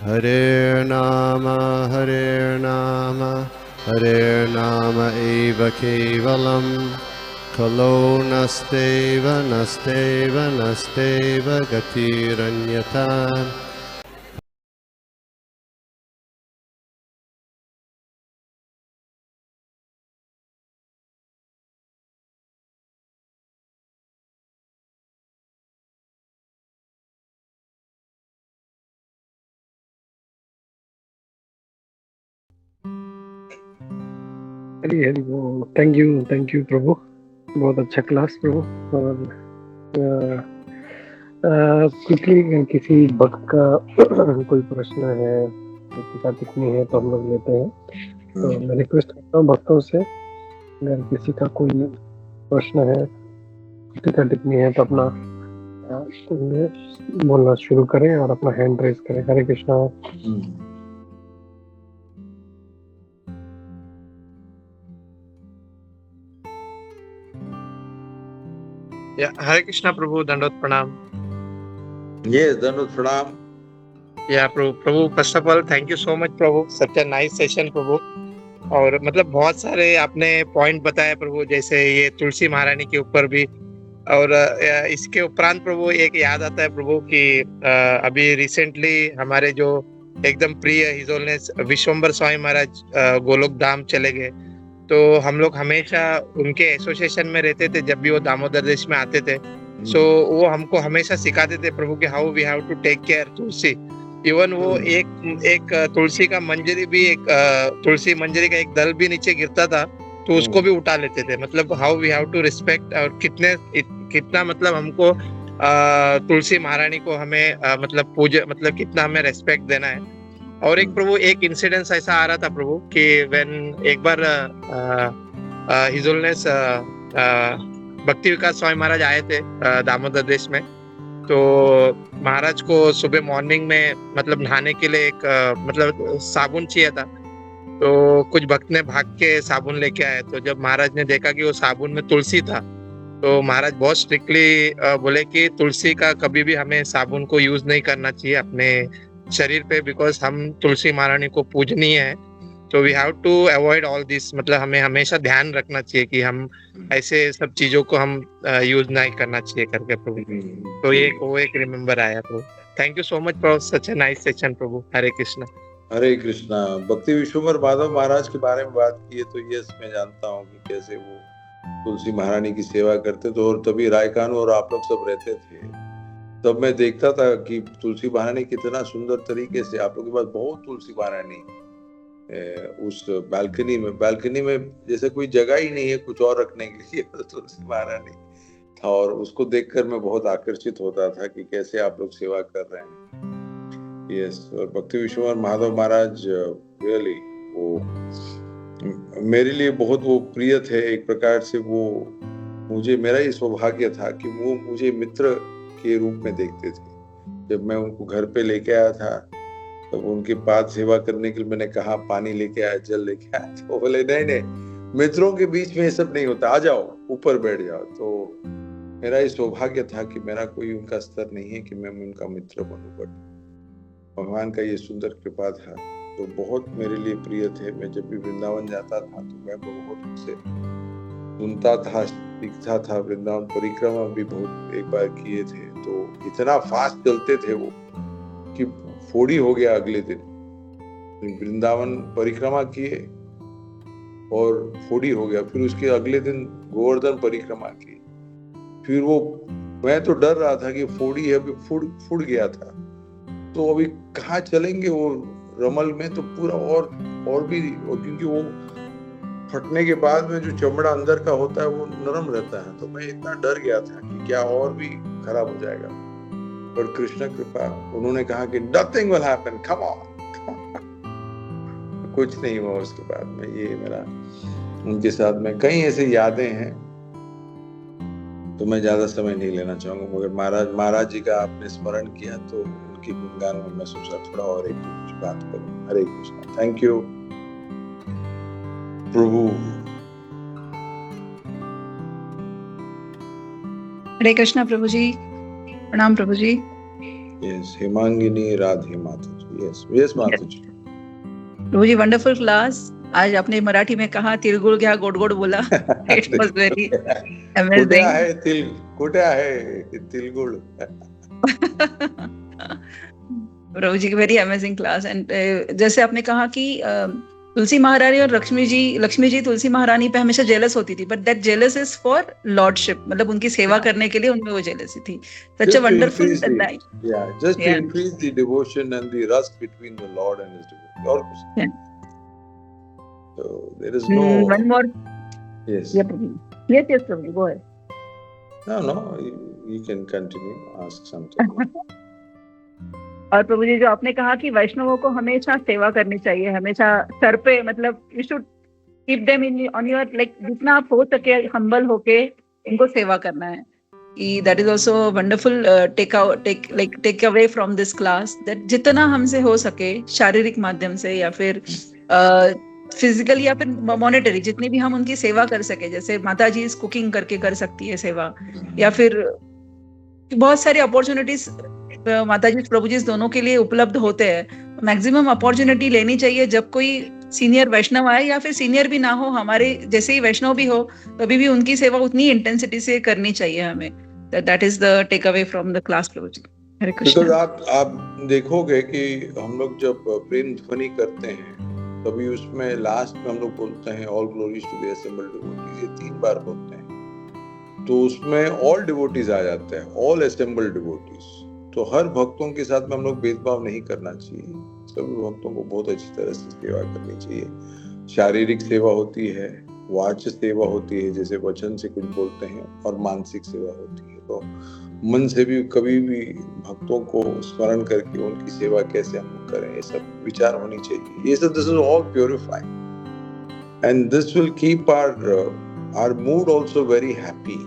Hare Nama Hare Nama eva kevalam Kalo nasteva nasteva nasteva gatiranyata. Hari Hari बोल। Thank you प्रभु, बहुत अच्छा class प्रभु। और quickly किसी भक्त का कोई प्रश्न है, टीका टिप्पणी है तो हम लोग लेते हैं। तो मैं रिक्वेस्ट करता हूँ भक्तों से, अगर किसी का कोई प्रश्न है, टीका टिप्पणी है तो अपना बोलना शुरू करें और अपना हैंड रेज करें। हरे Krishna. Hare Krishna Prabhu, Dandot Pranam. Yes, Dandot Pranam. Yeah, Prabhu, first of all, thank you so much, Prabhu. Such a nice session, Prabhu. और मतलब बहुत सारे आपने पॉइंट बताए प्रभु, जैसे ये तुलसी महारानी के ऊपर भी। और इसके उपरांत प्रभु एक याद आता है प्रभु कि अभी रिसेंटली हमारे जो एकदम प्रिय हिज होलीनेस विश्वंभर स्वामी महाराज गोलोक धाम चले गए। तो हम लोग हमेशा उनके एसोसिएशन में रहते थे जब भी वो दामोदर देश में आते थे। सो वो हमको हमेशा सिखाते थे प्रभु कि how we have to take care tulsi. Even वो एक तुलसी का मंजरी भी, एक तुलसी मंजरी का एक दल भी नीचे गिरता था तो उसको भी उठा लेते थे। मतलब how we have to respect, और कितना मतलब हमको तुलसी महारानी को हमें मतलब पूजा, मतलब कितना हमें रेस्पेक्ट देना है। और एक प्रभु एक इंसिडेंस ऐसा आ रहा था प्रभु कि व्हेन एक बार हिज होलीनेस भक्ति विकास स्वामी महाराज आए थे दामोदर देश में। तो महाराज को सुबह मॉर्निंग में मतलब नहाने के लिए एक मतलब साबुन चाहिए था। तो कुछ भक्त ने भाग के साबुन लेके आए। तो जब महाराज ने देखा कि वो साबुन में तुलसी था, तो महाराज बहुत स्ट्रिक्टली बोले कि तुलसी का कभी भी हमें साबुन को यूज नहीं करना चाहिए अपने शरीर पे, बिकॉज हम तुलसी महारानी को पूजनीय है। तो we have to avoid all this, मतलब हमें हमेशा ध्यान रखना चाहिए कि हम ऐसे सब चीजों को हम यूज नहीं करना चाहिए करके प्रभु। तो ये वो एक रिमेम्बर आया Prabhu. Thank you so much Prabhu, such a nice session Prabhu. Hare Krishna. Hare Krishna. Bhakti Vishwambhar Madhav महाराज के बारे में बात की है तो यस, मैं जानता हूँ कि कैसे वो तुलसी महारानी की सेवा करते थे। और तभी रायकानु और आप लोग सब रहते थे, तब मैं देखता था कि तुलसी महारानी कितना सुंदर तरीके से, आप लोग के पास बहुत तुलसी महारानी उस बालकनी में जैसे कोई जगह ही नहीं है कुछ और रखने के लिए, तो तुलसी महारानी था। और उसको देखकर मैं बहुत आकर्षित होता था कि कैसे आप लोग सेवा कर रहे हैं। यस, और भक्ति विश्वंभर माधव महाराज रियली वो मेरे लिए बहुत वो प्रिय थे एक प्रकार से। वो मुझे, मेरा ही सौभाग्य था कि वो मुझे मित्र के रूप में देखते थे। जब मैं उनको घर पे लेके आया था तो उनके पाद सेवा करने के लिए मैंने कहा पानी लेके आया, जल लेके आया, तो बोले नहीं, मित्रों के बीच में ये सब नहीं होता, आ जाओ ऊपर बैठ जाओ। तो मेरा ये सौभाग्य था कि मेरा कोई उनका स्तर नहीं है कि मैं उनका मित्र बनूं, बट भगवान का ये सुंदर कृपा था। तो बहुत मेरे लिए प्रिय थे। मैं जब भी वृंदावन जाता था तो मैं बहुत उनसे सुनता था, सीखता था। वृंदावन परिक्रमा भी बहुत एक बार किए थे, तो इतना फास्ट चलते थे वो कि फोड़ी हो गया अगले दिन। वृंदावन परिक्रमा किए और फोड़ी हो गया, फिर उसके अगले दिन गोवर्धन परिक्रमा की। फिर वो, मैं तो डर रहा था कि फोड़ी है, अभी फूट गया था, तो अभी कहाँ चलेंगे वो रमल में, तो पूरा और भी, क्योंकि वो फटने के बाद में जो चमड़ा अंदर का होता है वो नरम रहता है। तो मैं इतना डर गया था कि क्या और भी खराब हो जाएगा। पर कृष्ण कृपा, उन्होंने कहा कि nothing will happen, come on। कुछ नहीं हुआ उसके बाद में। ये मेरा उनके साथ में कई ऐसे यादें हैं, तो मैं ज्यादा समय नहीं लेना चाहूंगा। मगर महाराज जी का आपने स्मरण किया तो उनकी गुणगान में मैं सोचा थोड़ा और एक कुछ बात करूं। हरे कृष्णा। थैंक यू प्रभु। हरे कृष्णा प्रभु जी, प्रणाम प्रभु जी। यस, हेमांगिनी राधे माता जी। yes माताजी। प्रभु जी वंडरफुल क्लास। आज आपने मराठी में कहा तिळगुळ घ्या गोड गोड बोला। इट वाज वेरी कुठे आहे तिळगुळ? प्रभु जी वेरी अमेजिंग क्लास। एंड जैसे आपने कहा कि तुलसी महारानी और लक्ष्मी जी तुलसी महारानी पे हमेशा जेलस होती थी, but that jealous is for lordship, मतलब उनकी सेवा करने के लिए उनमें वो जेलसी थी। Such a wonderful line. just to increase the devotion and the rust between the Lord and his devotee, और कुछ नहीं। So there is no one more। yes yes Prabhu, go ahead। no you can continue, ask something। और प्रभु जी जो आपने कहा कि वैष्णवों को हमेशा सेवा करनी चाहिए, हमेशा सर पे, मतलब you should keep them in on your, like जितना आप हो सके हम्बल होके इनको सेवा करना है। That is also wonderful take away from this class, that जितना हमसे हो सके शारीरिक माध्यम से या फिर फिजिकल या फिर मॉनेटरी, जितनी भी हम उनकी सेवा कर सके, जैसे माता जी कुकिंग करके कर सकती है सेवा, या फिर बहुत सारी अपॉर्चुनिटीज माता जी प्रभु जी दोनों के लिए उपलब्ध होते हैं। मैक्सिमम अपॉर्चुनिटी लेनी चाहिए। जब कोई सीनियर वैष्णव आए या फिर सीनियर भी ना हो, हमारे जैसे ही वैष्णव भी हो, तभी भी उनकी सेवा उतनी इंटेंसिटी से करनी चाहिए हमें। That is the take away from the class Prabhu ji. Hare Krishna. तो आप देखोगे कि हम लोग जब प्रेम ध्वनि करते हैं तभी उसमें लास्ट में हम लोग बोलते हैं all glories to the assembled devotees, ये 3 बार बोलते हैं। तो उसमें ऑल डिवोटीज आ जाते हैं, ऑल असेंबल्ड डिवोटीज। तो हर भक्तों के साथ में हम लोग भेदभाव नहीं करना चाहिए, सभी भक्तों को बहुत अच्छी तरह से सेवा करनी चाहिए। शारीरिक सेवा होती है, वाच्य सेवा होती है, जैसे वचन से कुछ बोलते हैं, और मानसिक सेवा होती है। तो मन से भी कभी भी भक्तों को स्मरण करके उनकी सेवा कैसे हम करें, ये सब विचार होनी चाहिए। ये सब this is all purifying and this will keep our mood also very happy.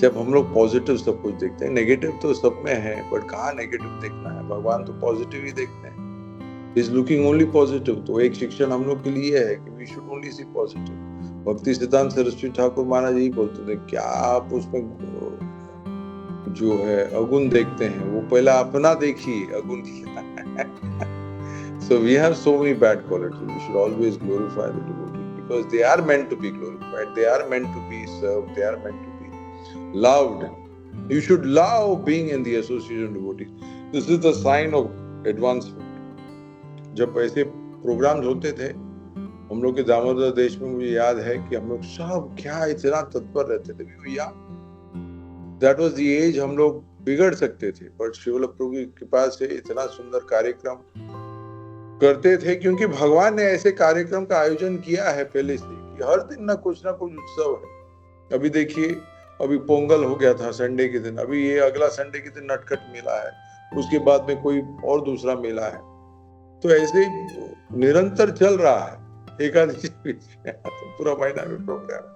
जब हम लोग पॉजिटिव सब कुछ देखते हैं, नेगेटिव तो सब में है, बट कहाँ नेगेटिव देखना है, भगवान तो पॉजिटिव ही देखते हैं। Is looking only positive. तो एक शिक्षण हम लोग के लिए है कि we should only see positive. Bhakti Siddhanta Saraswati Thakur महाराज यही बोलते थे, क्या आप उसमें जो है अगुण देखते हैं, वो पहला अपना देखिए अगुण। So we have so many bad qualities. We should always glorify the devotee because they are meant to be glorified. They are meant to be served. They are meant to be loved. You should love being in the association of devotees. This is the sign of advancement. जब ऐसे programmes होते थे हम लोग के दामोदर देश में, मुझे याद है कि हम लोग सब क्या इतना तत्पर रहते थे भैया। That was the age हम लोग बिगड़ सकते थे, पर शिवल प्रभु की कृपा से इतना सुंदर कार्यक्रम करते थे, क्योंकि भगवान ने ऐसे कार्यक्रम का आयोजन किया है पहले से कि हर दिन ना कुछ उत्सव है। अभी देखिए, अभी पोंगल हो गया था संडे के दिन, अभी ये अगला संडे के दिन नटखट मेला है, उसके बाद में कोई और दूसरा मेला है। तो ऐसे निरंतर चल रहा है, एकादशी पूरा महीना में programme.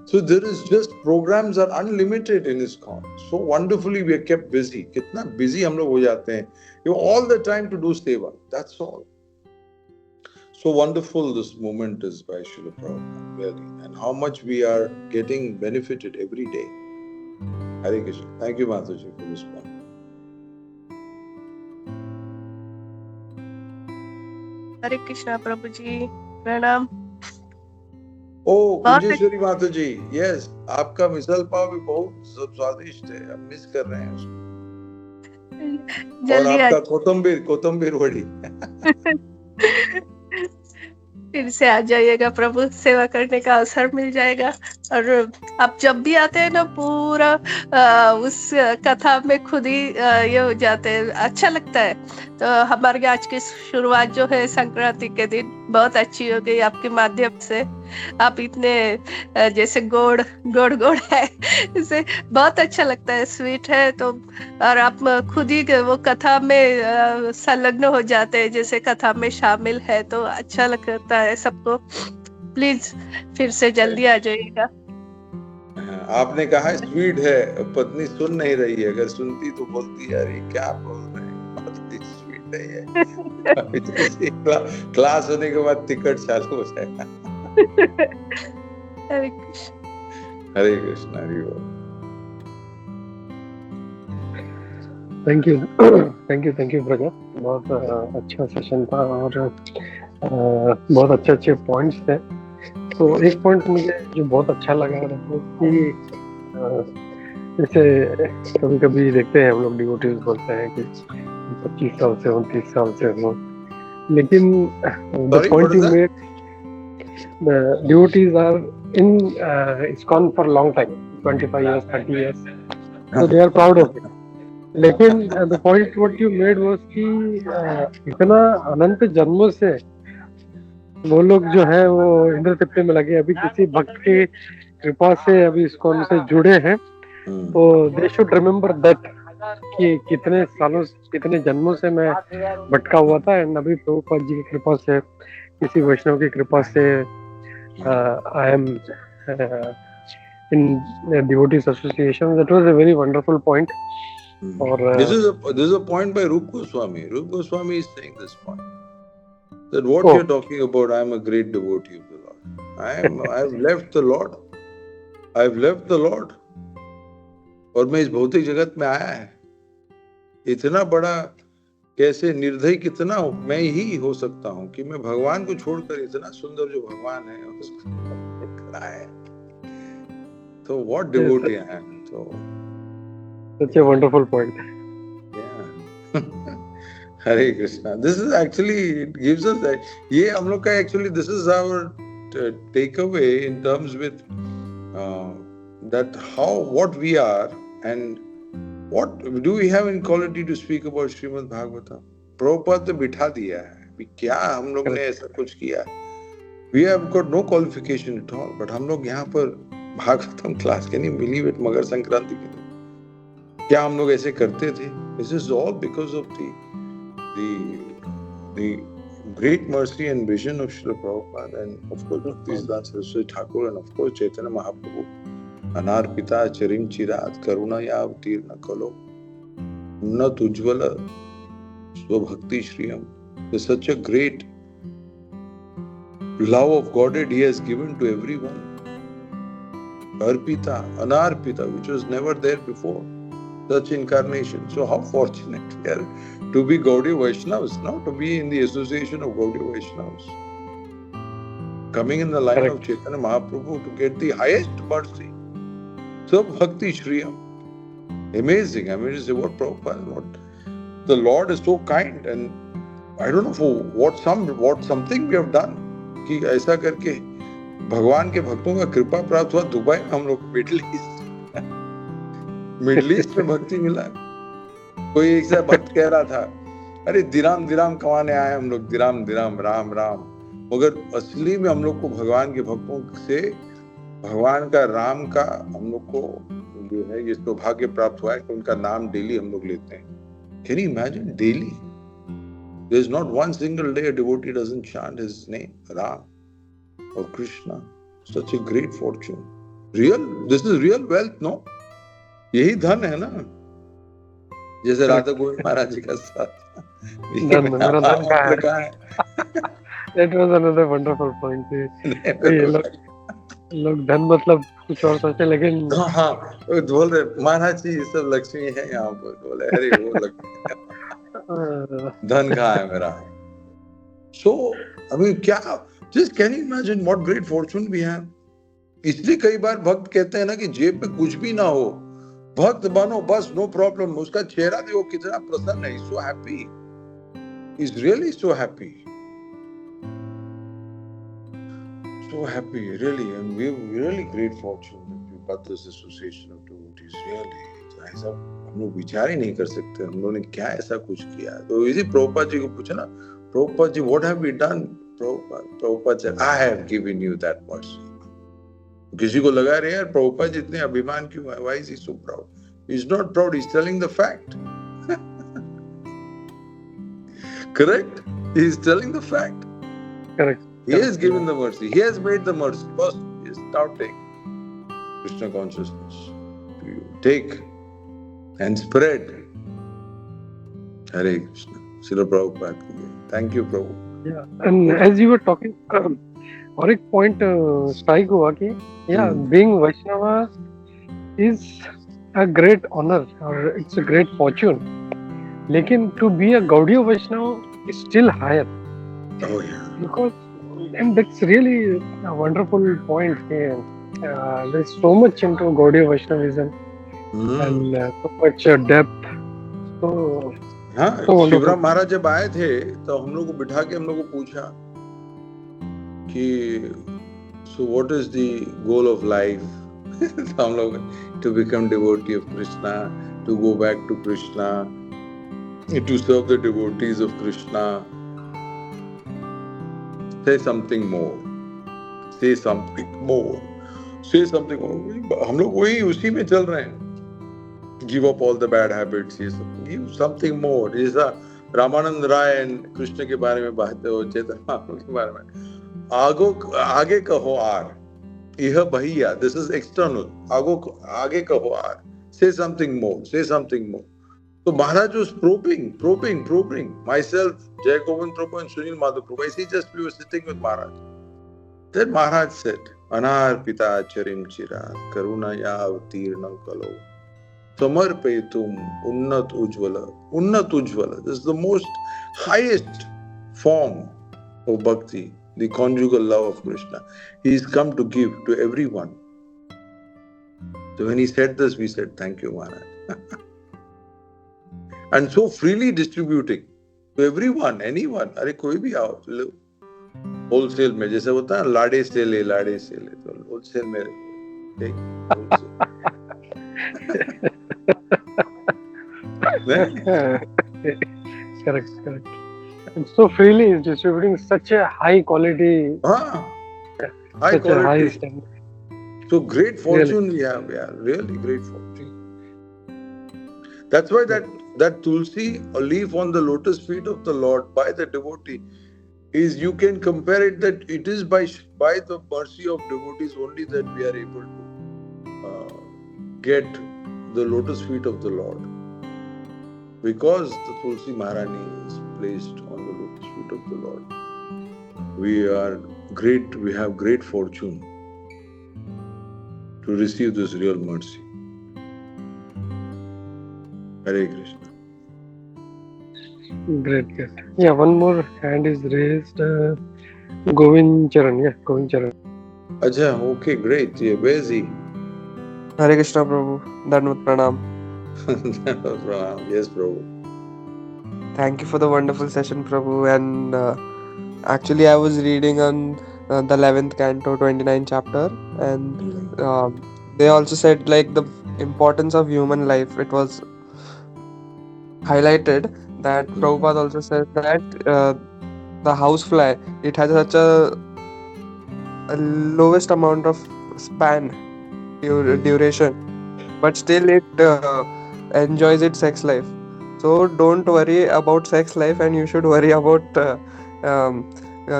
So there is just programs are unlimited in ISKCON. So wonderfully we are kept busy. कितना busy हम लोग हो जाते हैं, you know, all the time to do seva. That's all. So wonderful this moment is by Srila Prabhupada, really, and how much we are getting benefited every day. Hare Krishna. Thank you, Mataji, for this one. हरे कृष्णा प्रभु जी, प्रणाम। कुंजेश्वरी माता जी, yes, आपका मिसल पाव भी बहुत स्वादिष्ट है, हम miss कर रहे हैं उसको। और आपका कोतंबीर वड़ी। फिर से आ जाइएगा प्रभु, सेवा करने का अवसर मिल जाएगा। और आप जब भी आते हैं ना, पूरा उस कथा में खुद ही ये हो जाते हैं, अच्छा लगता है। तो हमारे आज की शुरुआत जो है संक्रांति के दिन बहुत अच्छी हो गई आपके माध्यम से। आप इतने जैसे गोड़ है, इसे बहुत अच्छा लगता है, स्वीट है। तो और आप खुद ही वो कथा में संलग्न हो जाते हैं, जैसे कथा में शामिल है, तो अच्छा लगता है सबको। प्लीज फिर से जल्दी आ जाइएगा। आपने कहा स्वीट है, पत्नी सुन नहीं रही है, अगर सुनती तो बोलती यार ये क्या बोल रहे हैं, स्वीट नहीं है। क्लास होने के बाद टिकट चालू हो जाएगा। हरे कृष्ण, हरे कृष्ण, हरि बोल। Thank you brother. बहुत अच्छा सेशन था और बहुत अच्छे अच्छे पॉइंट्स थे। तो एक पॉइंट मुझे जो बहुत अच्छा लगा वो कि जैसे कभी कभी देखते हैं हम लोग डिवोटीज बोलते हैं कि 25 साल से हूँ, 30 साल से हूँ, लेकिन the Sorry, what point is you that? Made, the devotees are in ISKCON for long time, 25 years, 30 years, so they are proud of it. लेकिन the point what you made was कि इतना अनंत जन्मों से वो लोग जो है वो इंद्र तृप्ति में लगे, अभी किसी भक्त की कृपा से अभी ISKCON से जुड़े हैं, तो दे शुड रिमेम्बर दैट कि कितने सालों, कितने जन्मों से मैं भटका हुआ था, एंड अभी प्रभुपाद जी की कृपा से, किसी वैष्णव की कृपा से I am in devotees association. That was a very wonderful point. और This is a point by Rup Goswami. Rup Goswami is saying this point, that what Oh. you're talking about, I am a great devotee of the Lord. I've left the Lord. I've left the Lord. और मैं इस भौतिक जगत में आया है. इतना बड़ा कैसे निर्दयी कितना मैं ही हो सकता हूँ कि मैं भगवान को छोड़कर, इतना सुंदर जो भगवान है उसको है. तो what devotee I am. So such a wonderful point. yeah. Hare Krishna. This is actually, it gives us that. ये हम लोग का actually this is our takeaway in terms with that how what we are and what do we have in quality to speak about Srimad Bhagavatam. Prabhupada तो बिठा दिया है. अभी क्या हम लोग ने ऐसा कुछ किया? We have got no qualification at all. But हम लोग यहाँ पर भागवतम क्लास के नहीं मिली हुई मकर संक्रांति के दिन. क्या हम लोग ऐसे करते थे? This is all because of the great mercy and vision of Srila Prabhupada, and of course Bhaktisiddhanta Saraswati Thakur, and of course Chaitanya Mahaprabhu. Anarpita charim chirat karuna ya avtirna kalo nat ujvala swabhakti shriyam. There's such a great love of Godhead He has given to everyone. Arpita, Anarpita, which was never there before. Such incarnation. So how fortunate we are to be Gaudiya Vaishnavas, now to be in the association of Gaudiya Vaishnavas. Coming in the line Correct. of Chaitanya Mahaprabhu to get the highest mercy. So Bhakti Shriyam. Amazing. I mean, you say, what Prabhupada, what? The Lord is so kind, and I don't know for what something we have done कि ऐसा करके भगवान के भक्तों का कृपा प्राप्त हुआ. दुबई में हम लोग मिडिल ईस्ट में भक्ति मिला. कोई एक सा भक्त कह रहा था, अरे दिराम दिराम कमाने आए हम लोग, दिराम दिराम राम राम. मगर असली में हम लोग को भगवान के भक्तों से भगवान का राम का हम लोग को जो है ये सौभाग्य प्राप्त हुआ है कि उनका नाम डेली हम लोग लेते हैं. Can you imagine? Daily. There is not one single day a devotee doesn't chant his name, Ram or Krishna. Such a great fortune. This is real wealth, no? यही धन है ना, जैसे राधा गोविंद महाराज जी का साथ. मेरा धन कहाँ है? That was another wonderful point. लोग धन मतलब कुछ और सोचते, लेकिन हाँ बोल रहे महाराज जी सब लक्ष्मी है यहाँ पर. बोले अरे वो लक्ष्मी धन कहाँ है मेरा. So अभी क्या, just can you imagine what great fortune we have. इसलिए कई बार भक्त कहते हैं ना कि जेब पे कुछ भी ना हो, भक्त बनो बस, नो प्रॉब्लम. उसका चेहरा देखो कितना प्रसन्न है. He's so happy. He's really so happy. So happy, really, and we have really great fortune that we got this association of devotees. Really, ऐसा हम लोग विचार ही नहीं कर सकते हम लोगों ने क्या ऐसा कुछ किया. तो इसी प्रभुपाद जी को पूछा ना, Prabhupada ji what have we done? Prabhupada said, I have given you that mercy. किसी को लगा रहे यार प्रभुपाद जी इतने अभिमान क्यों है? Why is he so proud? He's not proud. He's telling the fact. Correct? He is telling the fact. correct. He has given the mercy. He has made the mercy. First, he is now take Krishna consciousness to you. Take and spread. Hare Krishna. Srila Prabhupada. Thank you, Prabhu. Yeah, and as you were talking, और एक point strike हुआ कि yeah, being Vaishnava is a great honor or it's a great fortune. लेकिन to be a Gaudiya Vaishnava is still higher, Oh yeah. because, and that's really a wonderful point here. There's so much into Gaudiya Vaishnavism and so much depth. So हाँ, so wonderful. Shivram महाराज जब आए थे तो हम लोग को बिठा के हम लोग को पूछा कि so what is the goal of life? तो हम लोग to become devotee of Krishna, to go back to Krishna, to serve the devotees of Krishna. Say something more. Say something more. Say something more. हम लोग वही उसी में चल रहे हैं. Give up all the bad habits. ये सब. Give something more. जैसा रामानंद राय and कृष्ण के बारे में बात हो, चेतन महाप्रभु के बारे में. आगे कहो आर. यह भैया. This is external. आगे कहो are. Say something more. Say something more. So Maharaj was probing. Myself, Jai Govind Prabhu and Sunil Madhav Prabhu. I see just we were sitting with Maharaj. Then Maharaj said, Anar pita charim chirat karunaya avtirna kalo samarpetum unnat ujvala. This is the most highest form of bhakti, the conjugal love of Krishna. He is come to give to everyone. So when he said this, we said, thank you, Maharaj. And so freely distributing to everyone, anyone. अरे कोई भी आओ, लो. Wholesale में जैसे होता है लाड़े से ले तो होलसेल में एक correct. And so freely is distributing such a high quality. High quality. High standard. So great fortune we have, really great fortune. That's why that tulsi, a leaf on the lotus feet of the Lord by the devotee, is, you can compare it that it is by the mercy of devotees only that we are able to get the lotus feet of the Lord. Because the Tulsi Maharani is placed on the lotus feet of the Lord, we have great fortune to receive this real mercy. Hare Krishna. Great. Yeah, one more hand is raised. Govind Charan. Acha, okay, great. Yeah, where is he? Hare Krishna Prabhu. Dandavat Pranam. Yes, Prabhu. Thank you for the wonderful session, Prabhu. And actually, I was reading on the 11th canto, 29th chapter, and they also said like the importance of human life. It was highlighted that Prabhupada also said that the housefly, it has such a lowest amount of span duration, but still it enjoys its sex life. So don't worry about sex life, and you should worry about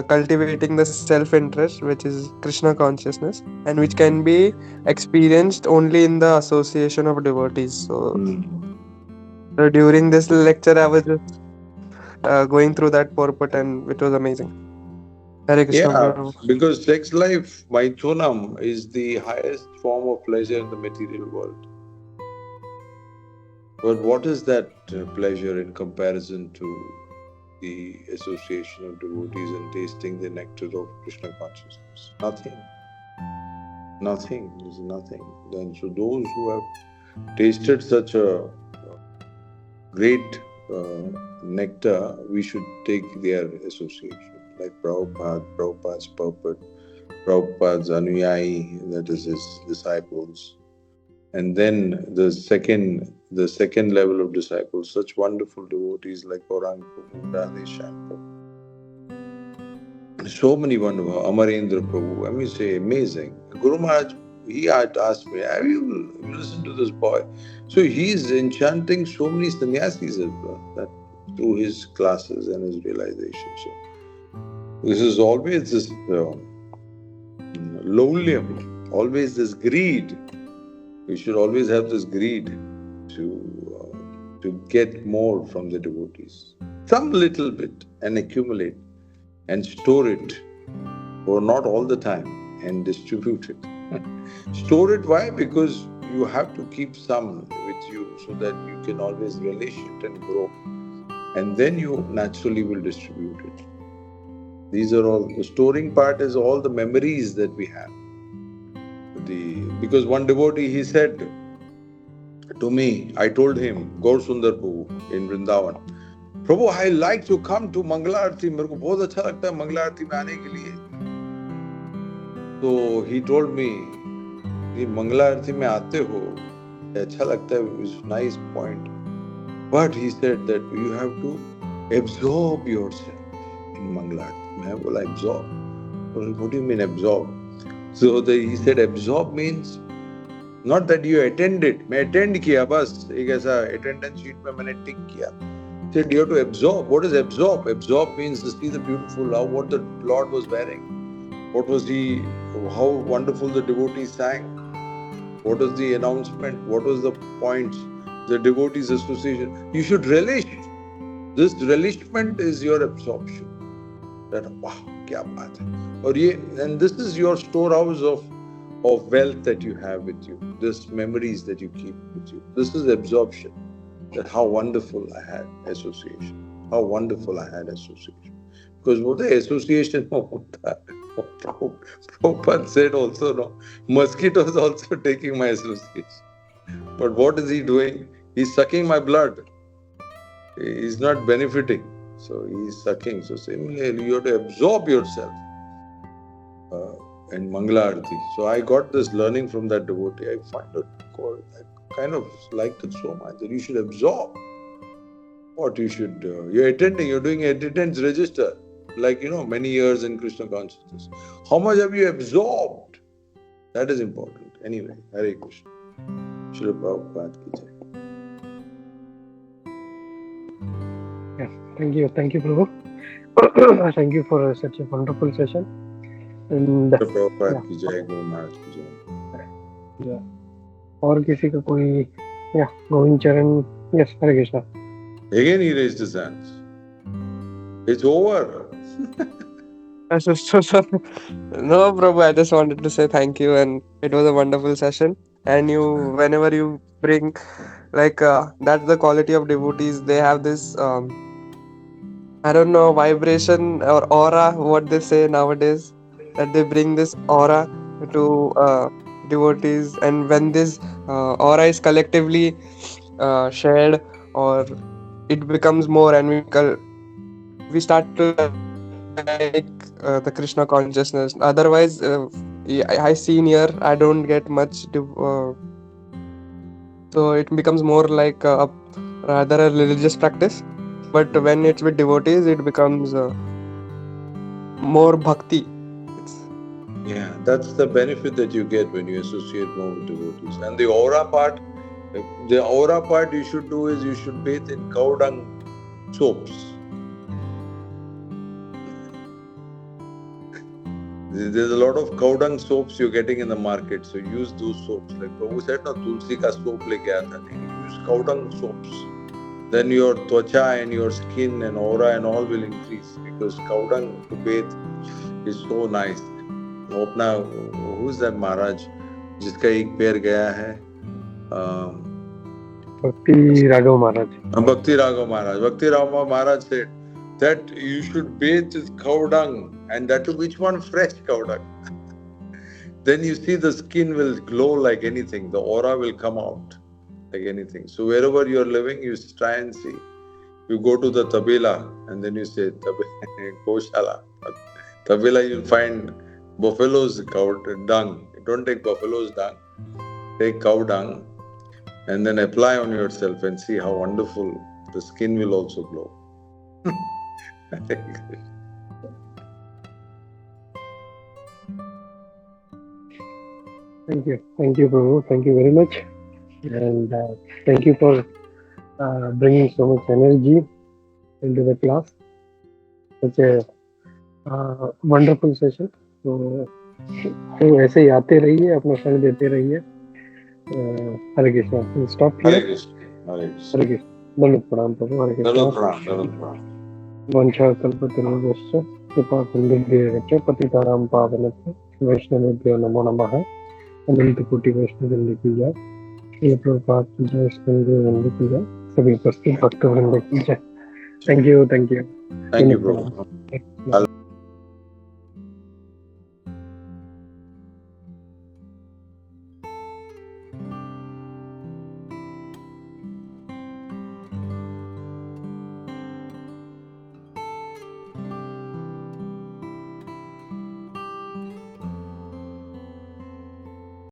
cultivating the self-interest, which is Krishna consciousness, and which can be experienced only in the association of devotees. So during this lecture, I was just going through that purport, and it was amazing. Hare Krishna. Yeah, because sex life, Maithunam, is the highest form of pleasure in the material world. But what is that pleasure in comparison to the association of devotees and tasting the nectar of Krishna consciousness? Nothing. Is nothing. Then so those who have tasted such a great nectar, we should take their association. Like Prabhupada's purport, Prabhupada's Anuyayi, that is his disciples. And then the second level of disciples, such wonderful devotees like Gauranga Prabhu, Radheshyam Prabhu. So many wonderful, Amarendra Prabhu, I mean, say amazing. Guru Maharaj, he had asked me, have you listened to this boy? So he is enchanting so many sannyasis as well, that through his classes and his realization. So this is always this lowlium, always this greed. We should always have this greed to get more from the devotees. Some little bit, and accumulate and store it, or not all the time, and distribute it. Store it, why? Because you have to keep some with you so that you can always relish it and grow. and then you naturally will distribute it. These are all, the storing part is all the memories that we have. Because one devotee, he said to me, I told him, Gaur Sundar Prabhu in Vrindavan, Prabhu, I like to come to Mangala Aarti. मेरे को बहुत अच्छा लगता है मंगला आरती में आने के लिए. So he told me, ये मंगला आरती में आते हो, अच्छा लगता है, it's a nice point. But he said that you have to absorb yourself in Mangla आरती. मैं बोला absorb. What do you mean absorb? So he said absorb means not that you attend it. मैं attend किया बस, एक ऐसा attendance sheet में मैंने tick किया. He said you have to absorb. What is absorb? Absorb means to see the beautiful, what the Lord was wearing. What was how wonderful the devotees sang. What was the announcement? What was the points? The devotees association. You should relish. This relishment is your absorption. That wow, kya baat hai. और ये, and this is your storehouse of wealth that you have with you. This memories that you keep with you. This is absorption. That how wonderful I had association. How wonderful I had association. Because what the association होता है. Prabhupada said also, no, mosquito is also taking my association. But what is he doing? He's sucking my blood. He's not benefiting. So he's sucking. So similarly, you have to absorb yourself in Mangala Aarti. So I got this learning from that devotee. I find it called, I kind of liked it so much that you should absorb what you should. You're attending, you're doing attendance register. Like, many years in Krishna consciousness. How much have you absorbed? That is important. Anyway, Hare Krishna. Srila Prabhupada ki jai. Yeah, thank you, Prabhu. Thank you for such a wonderful session. And Srila Prabhupada ki jai, Guru Maharaj ki jai. और किसी का कोई, गोविंद चरण, yes, Hare Krishna. Again he raised his hands. It's over. No, Prabhu, I just wanted to say thank you, and it was a wonderful session. And whenever you bring, that's the quality of devotees. They have this, I don't know, vibration or aura, what they say nowadays, that they bring this aura to devotees. And when this aura is collectively shared, or it becomes more, and we start to like the Krishna consciousness. Otherwise, I seen here, I don't get much. So it becomes more like rather a religious practice. But when it's with devotees, it becomes more bhakti. Yeah, that's the benefit that you get when you associate more with devotees. And the aura part you should do is you should bathe in cow dung soaps. There's a lot of cow dung soaps you're getting in the market, so use those soaps. Like Prabhu said, no, tulsi ka soap leke aaya tha. Use cow dung soaps. Then your twacha and your skin and aura and all will increase, because cow dung to bathe is so nice. Who's that Maharaj? जिसका एक पैर गया है? Bhakti Raghav Maharaj. Bhakti Raghav Maharaj. Bhakti Raghav Maharaj said that you should bathe with cow dung, and that to which one? Fresh cow dung. Then you see the skin will glow like anything. The aura will come out like anything. So wherever you are living, you try and see. You go to the tabela and then you say Goshala. Tabela, you'll find buffalo's cow dung. Don't take buffalo's dung. Take cow dung and then apply on yourself and see how wonderful the skin will also glow. Thank you, Prabhu. Thank you very much, and thank you for bringing so much energy into the class. Such a wonderful session. तो ऐसे ही आते रहिए, अपना समय देते रहिए. हरे Krishna. Stop here. Hare Krishna. Hare Krishna. हरे कृष्ण. दंडवत प्रणाम प्रभु. हरे कृष्णा. Dhanut pranam. वंशा कल्पतरुभ्यश्च कृपा सिन्धुभ्यश्च पतितानां पावनेभ्यो वैष्णवेभ्यो नमो नमः. अनंत कोटि वैष्णववृंद की जय. श्रील प्रभुपाद की जय. स्कंद वृंद की जय. सभी उपस्थित भक्तवृंद की जय. Thank you. Thank you, Prabhu.